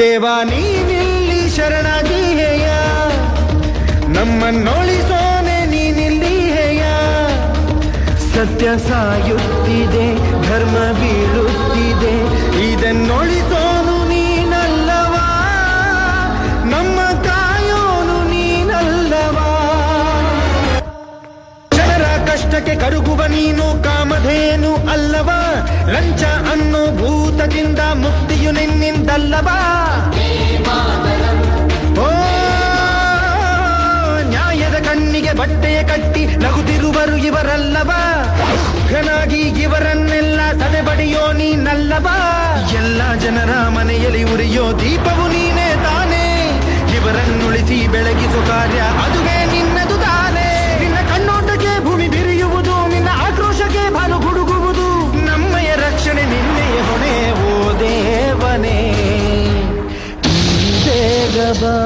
ದೇವಾ ನೀನಿಲ್ಲಿ ಶರಣಾಗಿ ಹೇಯ, ನಮ್ಮನ್ನೊಳಿಸೋನೆ ನೀನಿಲ್ಲಿ ಹೇಯ. ಸತ್ಯ ಸಾಯುತ್ತಿದೆ, ಧರ್ಮ ಬೀಳುತ್ತಿದೆ, ಇದನ್ನೊಳಿಸೋನು ನೀನಲ್ಲವಾ, ನಮ್ಮ ಕಾಯೋನು ನೀನಲ್ಲವಾ. ಜನರ ಕಷ್ಟಕ್ಕೆ ಕರುಗುವ ನೀನು ಕಾಮಧೇನು ಅಲ್ಲವಾ, ಲಂಚ ಅನ್ನೋ ಭೂತದಿಂದ ಮುಕ್ತಿಯು ನಿನ್ನಿಂದಲ್ಲವಾ. ಓ ನ್ಯಾಯದ ಕಣ್ಣಿಗೆ ಬಟ್ಟೆಯ ಕಟ್ಟಿ ನಗುತ್ತಿರುವರು ಇವರಲ್ಲವಾ, ಘನಾಗಿ ಇವರನ್ನೆಲ್ಲ ಸದೆಬಡಿಯೋ ನೀನಲ್ಲವಾ. ಎಲ್ಲ ಜನರ ಮನೆಯಲ್ಲಿ ಉರಿಯೋ ದೀಪವು ನೀನೇ ತಾನೇ, ಇವರನ್ನುಳಿಸಿ ಬೆಳಗಿಸೋ ಕಾರ್ಯ ಅದುವೇ ನಿನ್ನದು ತಾನೇ. ನಿನ್ನ ಕಣ್ಣೋಟಕ್ಕೆ ಭೂಮಿ ಬಿರಿಯುವುದು, ನಿನ್ನ ಆಕ್ರೋಶಕ್ಕೆ ಬಾಲು ಗುಡುಗುವುದು, ನಮ್ಮಯ ರಕ್ಷಣೆ ನಿನ್ನೆಯ ಹೊಣೆ ಓ ದೇವನೇ. ಬೇಗ ಬಾ.